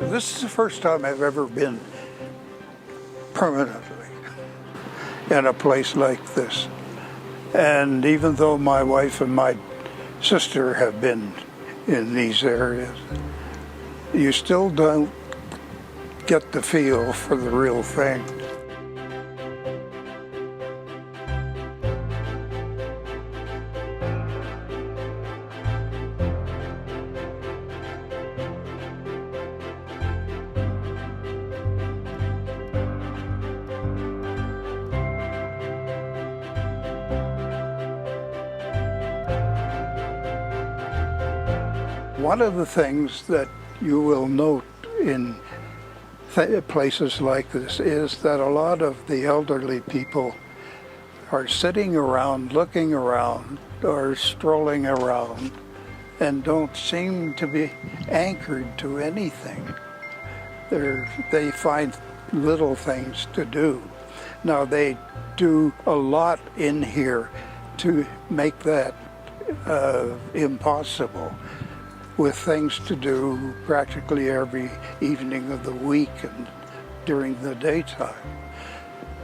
This is the first time I've ever been permanently in a place like this. And even though my wife and my sister have been in these areas, you still don't get the feel for the real thing. One of the things that you will note in places like this is that a lot of the elderly people are sitting around, looking around, or strolling around, and don't seem to be anchored to anything. They find little things to do. Now, they do a lot in here to make that impossible, with things to do practically every evening of the week and during the daytime.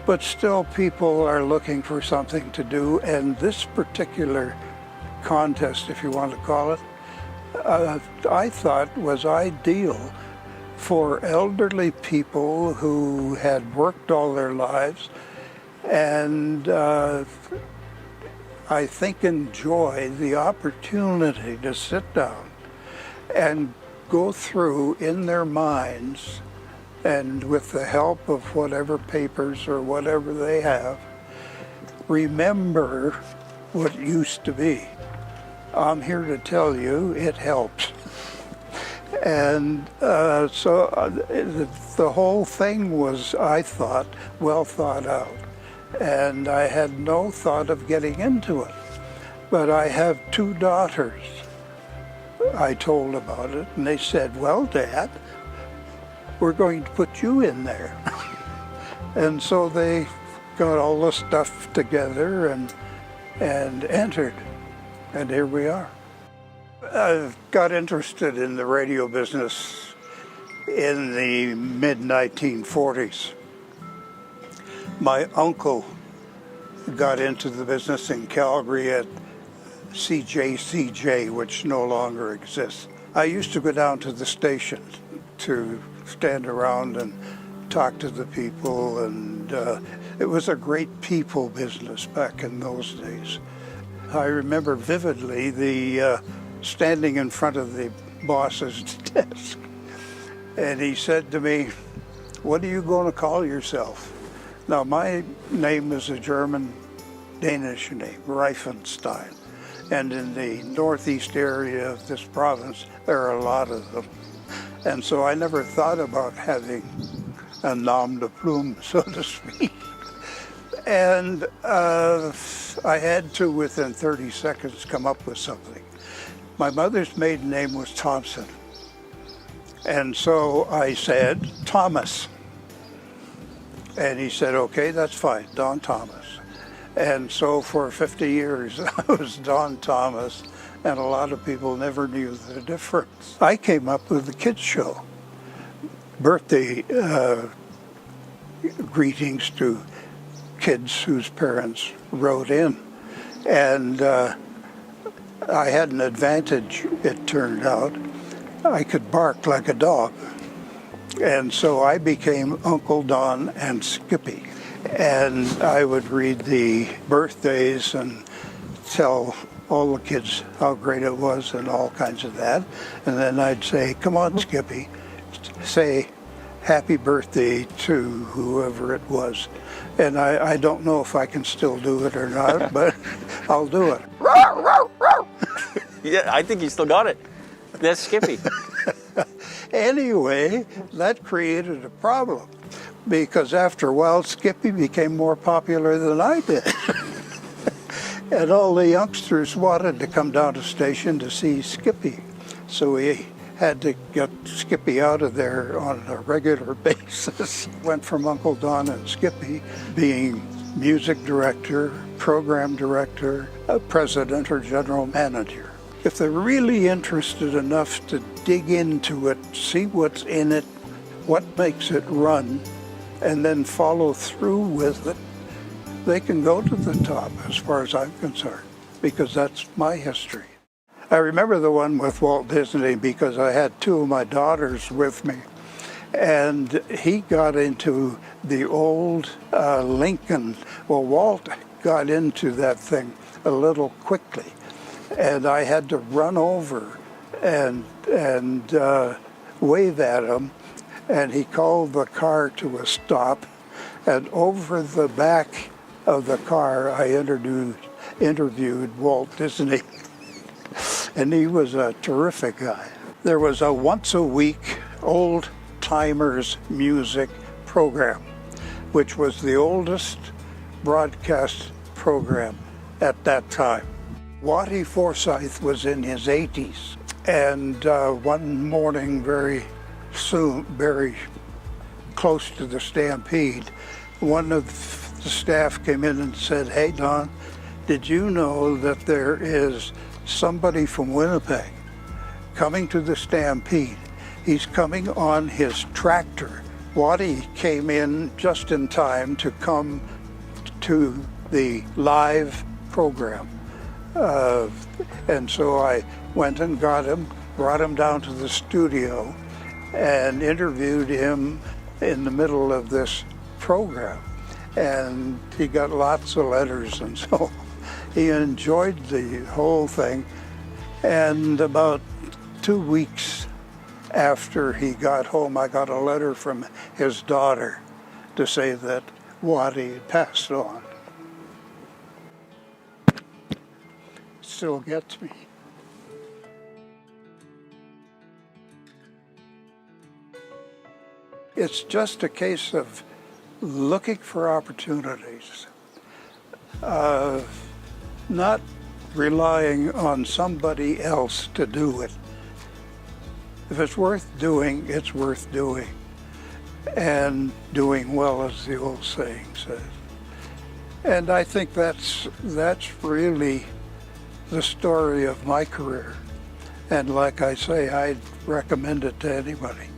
But still, people are looking for something to do, and this particular contest, if you want to call it, I thought was ideal for elderly people who had worked all their lives and I think enjoy the opportunity to sit down and go through in their minds, and with the help of whatever papers or whatever they have, remember what used to be. I'm here to tell you it helps. And the whole thing was, I thought, well thought out. And I had no thought of getting into it. But I have two daughters. I told about it, and they said, well, Dad, we're going to put you in there. And so they got all the stuff together and entered, and here we are. I got interested in the radio business in the mid-1940s. My uncle got into the business in Calgary at CJCJ, which no longer exists. I used to go down to the station to stand around and talk to the people, and it was a great people business back in those days. I remember vividly the standing in front of the boss's desk, and he said to me, "What are you going to call yourself?" Now, my name is a German-Danish name, Reiffenstein. And in the northeast area of this province, there are a lot of them. And so I never thought about having a nom de plume, so to speak. And I had to, within 30 seconds, come up with something. My mother's maiden name was Thompson. And so I said, Thomas. And he said, okay, that's fine, Don Thomas. And so for 50 years, I was Don Thomas, and a lot of people never knew the difference. I came up with the kids show, birthday greetings to kids whose parents wrote in. And I had an advantage, it turned out. I could bark like a dog. And so I became Uncle Don and Skippy. And I would read the birthdays and tell all the kids how great it was and all kinds of that. And then I'd say, come on, Skippy, say happy birthday to whoever it was. And I don't know if I can still do it or not, but I'll do it. Yeah, I think you still got it. That's Skippy. Anyway, that created a problem, because after a while, Skippy became more popular than I did. And all the youngsters wanted to come down to the station to see Skippy. So we had to get Skippy out of there on a regular basis. Went from Uncle Don and Skippy being music director, program director, president, or general manager. if they're really interested enough to dig into it, see what's in it, what makes it run, and then follow through with it, they can go to the top as far as I'm concerned, because that's my history. I remember the one with Walt Disney because I had two of my daughters with me, and he got into the old Lincoln. Well, Walt got into that thing a little quickly, and I had to run over and wave at him, and he called the car to a stop, and over the back of the car I interviewed Walt Disney, and he was a terrific guy. There was a once a week old timers music program, which was the oldest broadcast program at that time. Wattie Forsythe was in his 80s, and one morning very close to the stampede, one of the staff came in and said, "Hey Don, did you know that there is somebody from Winnipeg coming to the stampede? He's coming on his tractor." Wattie came in just in time to come to the live program. And so I went and got him, brought him down to the studio, and interviewed him in the middle of this program. And he got lots of letters, and so he enjoyed the whole thing. And about 2 weeks after he got home, I got a letter from his daughter to say that Wattie had passed on. Still gets me. It's just a case of looking for opportunities, not relying on somebody else to do it. If it's worth doing, it's worth doing, and doing well, as the old saying says. And I think that's really the story of my career. And like I say, I'd recommend it to anybody.